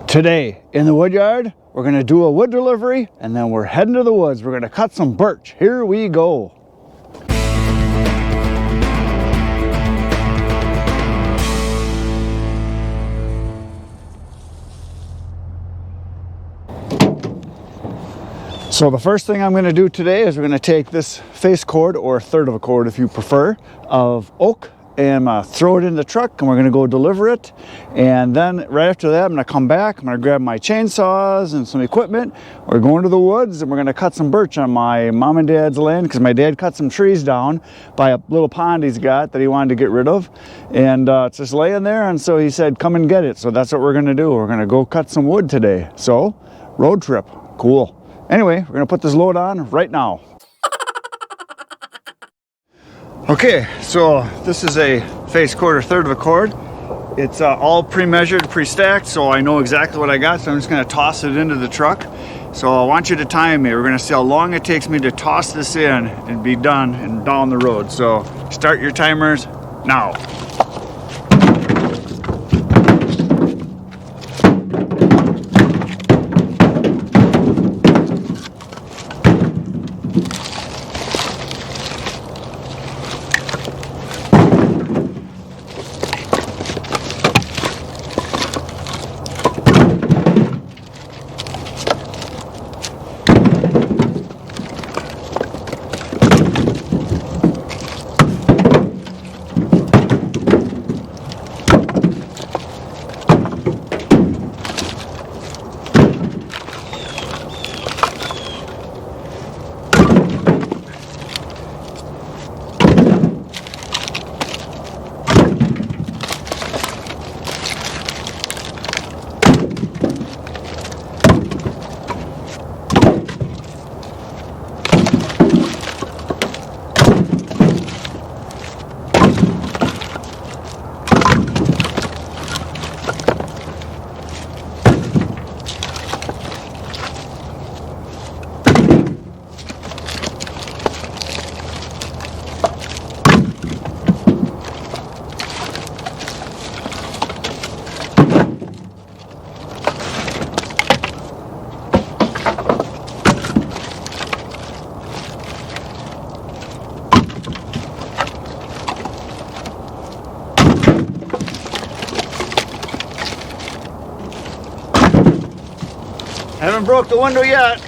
Today in the wood yard, we're going to do a wood delivery and then we're heading to the woods. We're going to cut some birch. Here we go. So the first thing I'm going to do today is we're going to take this face cord, or a third of a cord if you prefer, of oak and throw it in the truck, and we're going to go deliver it. And then right after that, I'm going to come back. I'm going to grab my chainsaws and some equipment. We're going to the woods and we're going to cut some birch on my mom and dad's land, because my dad cut some trees down by a little pond he's got that he wanted to get rid of, and it's just laying there, and so he said come and get it. So that's what we're going to do. We're going to go cut some wood today. So road trip, cool. Anyway, we're going to put this load on right now. Okay, so this is a face cord, or third of a cord. It's all pre-measured, pre-stacked, so I know exactly what I got, so I'm just going to toss it into the truck. So I want you to time me. We're going to see how long it takes me to toss this in and be done and down the road. So start your timers now. Haven't broke the window yet.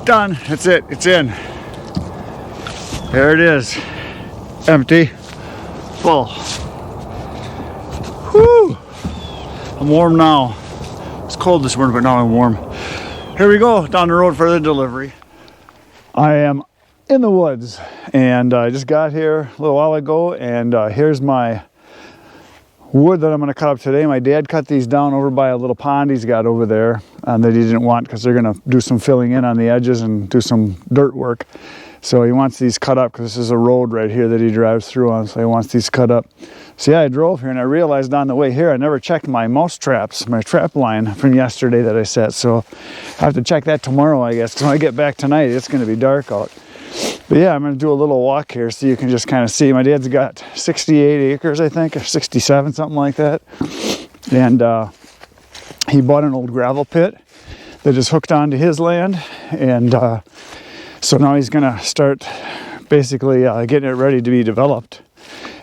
Done. That's it. It's in. There it is. Empty. Full. Whew. I'm warm now. It's cold this morning, but now I'm warm. Here we go, down the road for the delivery. I am in the woods, and I just got here a little while ago, and here's my wood that I'm going to cut up today. My dad cut these down over by a little pond he's got over there that he didn't want because they're going to do some filling in on the edges and do some dirt work. So he wants these cut up because this is a road right here that he drives through on, so he wants these cut up. So yeah, I drove here and I realized on the way here I never checked my mouse traps, my trap line from yesterday that I set. So I have to check that tomorrow, I guess, because when I get back tonight it's going to be dark out. But yeah, I'm going to do a little walk here so you can just kind of see. My dad's got 68 acres, I think, or 67, something like that. And he bought an old gravel pit that is hooked onto his land. And so now he's going to start basically getting it ready to be developed.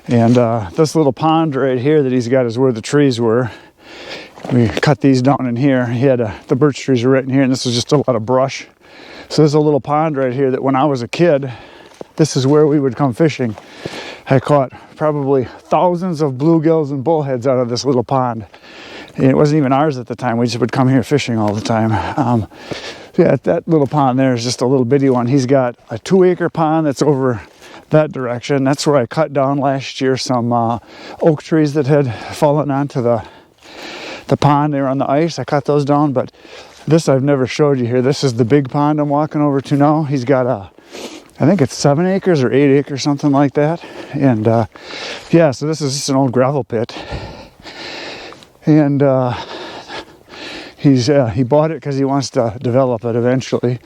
And this little pond right here that he's got is where the trees were. We cut these down in here. He had the birch trees were right in here, and this was just a lot of brush. So there's a little pond right here that when I was a kid, this is where we would come fishing. I caught probably thousands of bluegills and bullheads out of this little pond. And it wasn't even ours at the time. We just would come here fishing all the time. Yeah, that little pond there is just a little bitty one. He's got a 2-acre pond that's over that direction. That's where I cut down last year some oak trees that had fallen onto the pond. They were on the ice. I cut those down, but this I've never showed you here. This is the big pond I'm walking over to now. He's got I think it's 7 acres or 8 acres, something like that. And yeah, so this is just an old gravel pit. And he bought it because he wants to develop it eventually.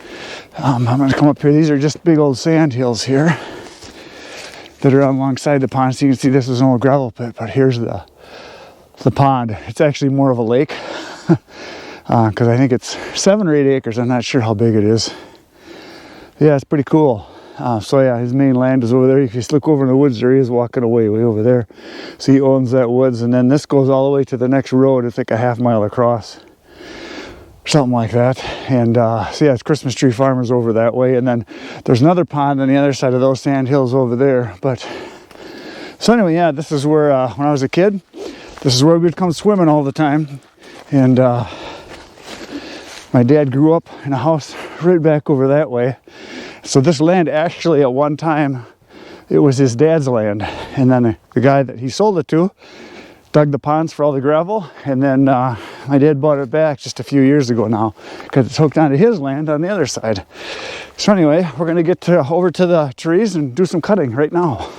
I'm going to come up here. These are just big old sand hills here that are alongside the pond. So you can see this is an old gravel pit, but here's the pond. It's actually more of a lake. Because I think it's 7 or 8 acres. I'm not sure how big it is. Yeah, it's pretty cool. So yeah, his main land is over there. If you look over in the woods, there he is walking away, way over there. So he owns that woods, and then this goes all the way to the next road. It's like a half mile across, something like that. And so yeah, it's Christmas Tree Farmers over that way, and then there's another pond on the other side of those sand hills over there. But so anyway, yeah, this is where when I was a kid, this is where we'd come swimming all the time. And my dad grew up in a house right back over that way. So this land actually at one time, it was his dad's land. And then the guy that he sold it to dug the ponds for all the gravel. And then my dad bought it back just a few years ago now because it's hooked onto his land on the other side. So anyway, we're going to get over to the trees and do some cutting right now.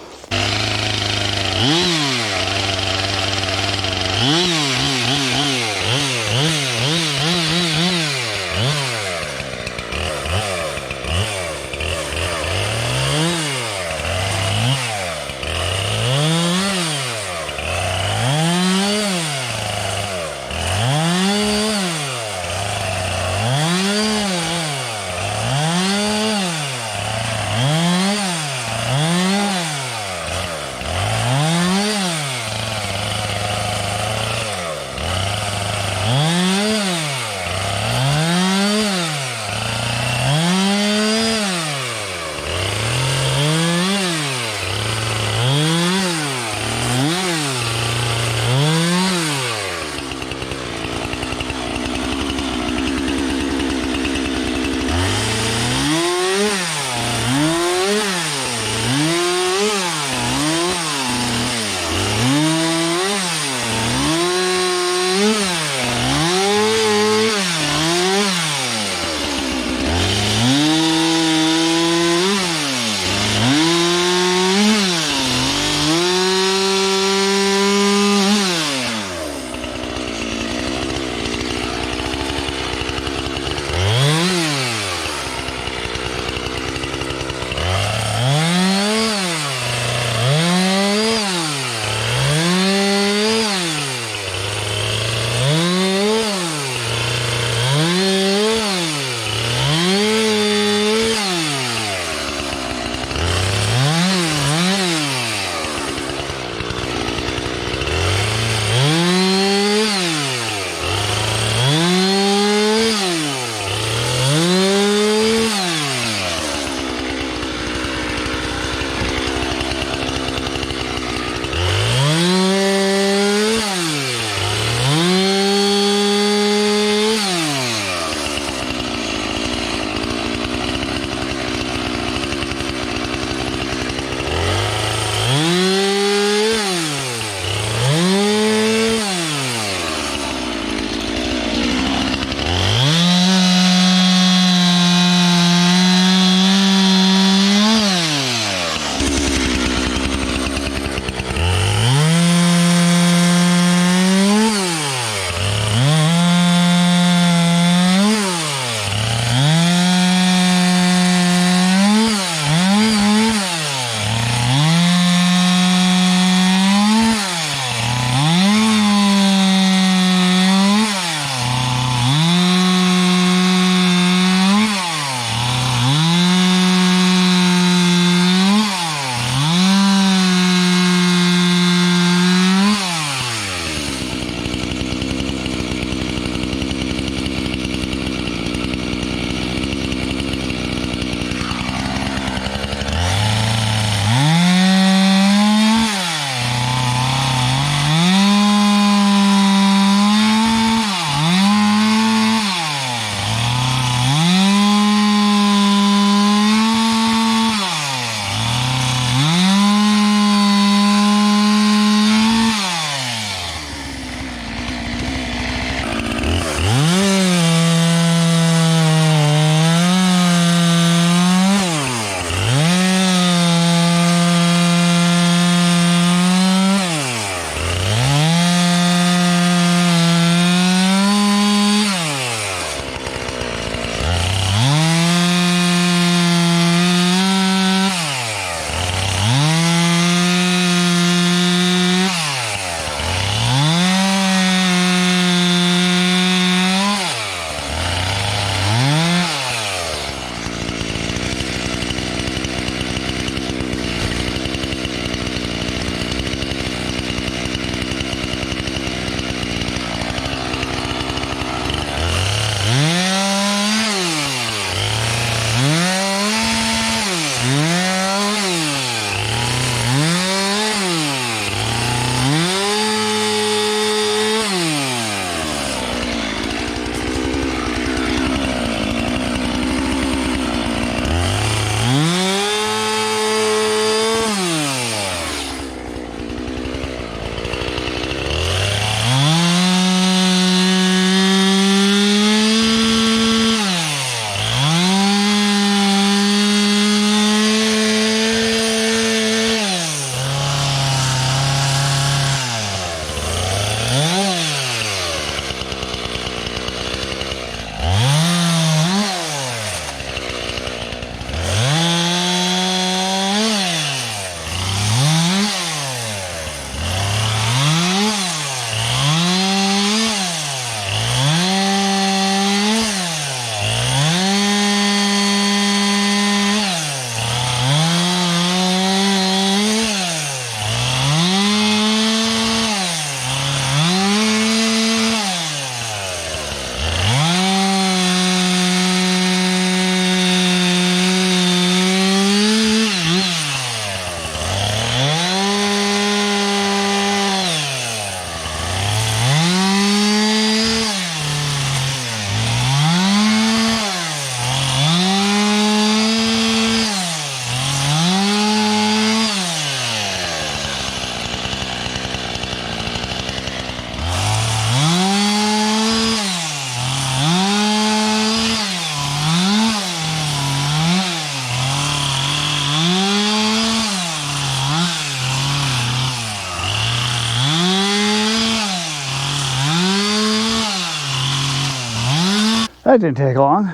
That didn't take long.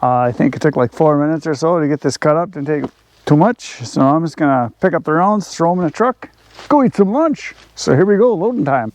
I think it took like 4 minutes or so to get this cut up. Didn't take too much. So I'm just gonna pick up the rounds, throw them in the truck, go eat some lunch. So here we go, loading time.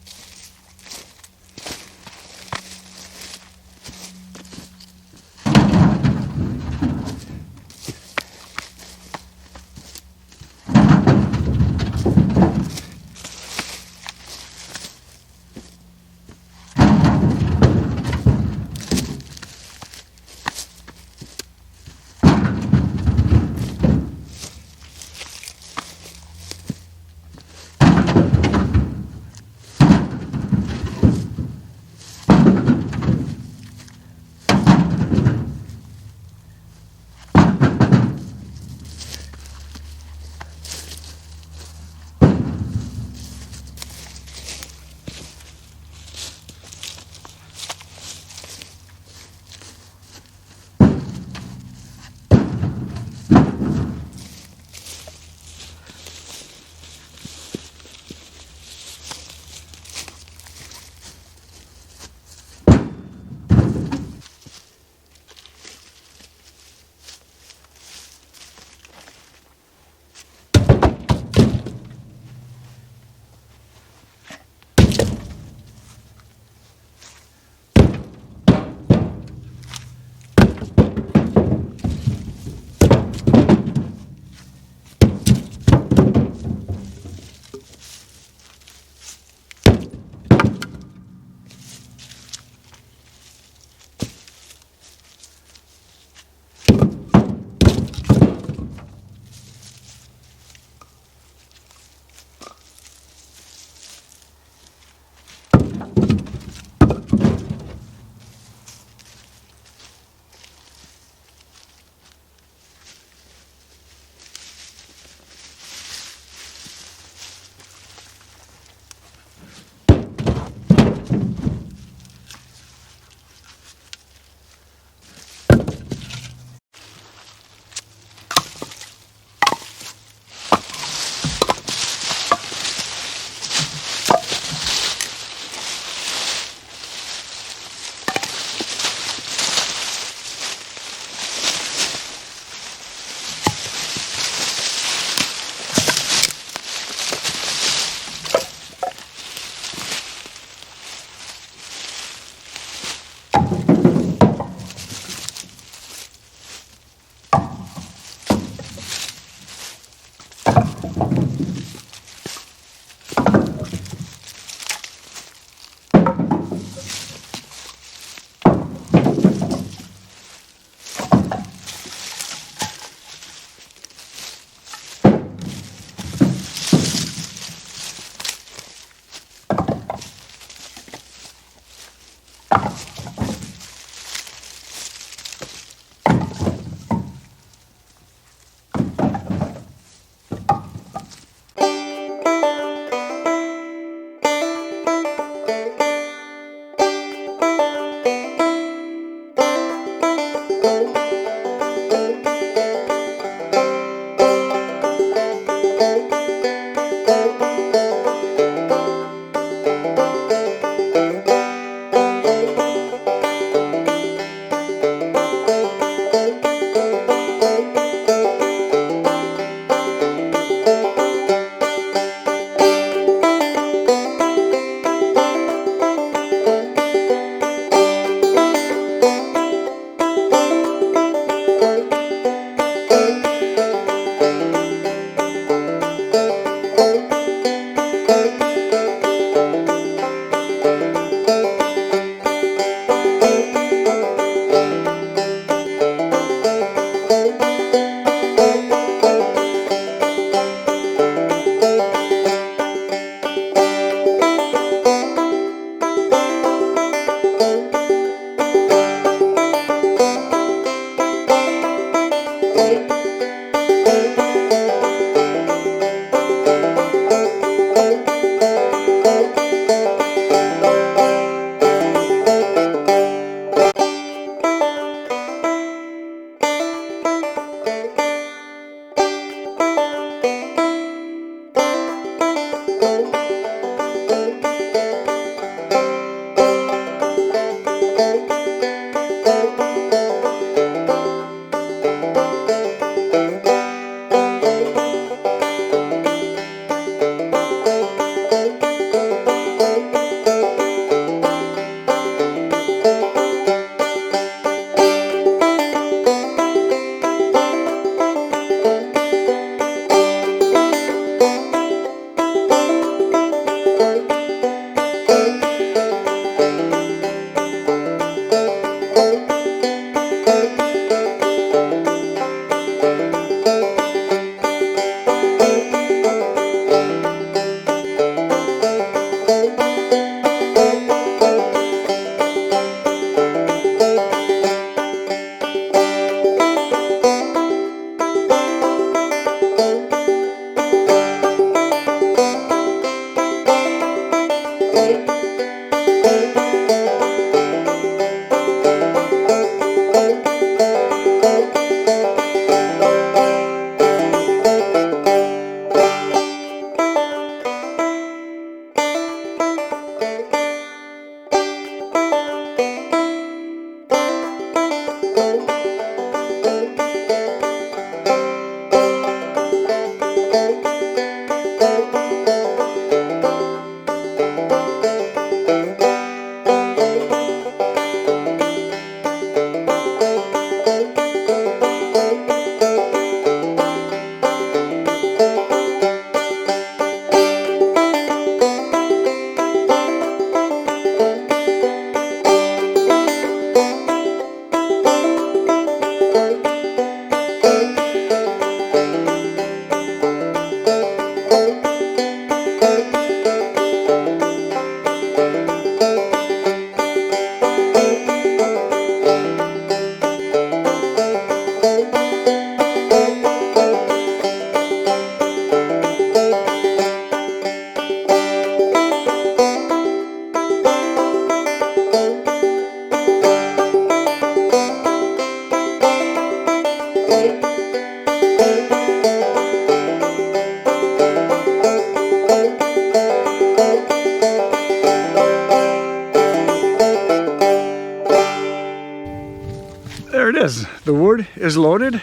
there it is. The wood is loaded,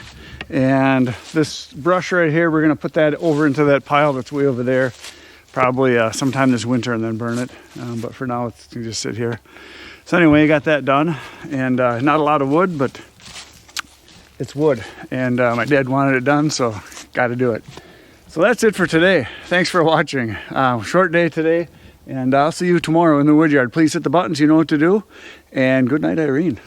and this brush right here, we're gonna put that over into that pile that's way over there, probably sometime this winter, and then burn it. But for now, it's gonna just sit here. So anyway, got that done, and not a lot of wood, but it's wood, and my dad wanted it done, so got to do it. So that's it for today. Thanks for watching. Short day today, and I'll see you tomorrow in the wood yard. Please hit the buttons, you know what to do, and good night, Irene.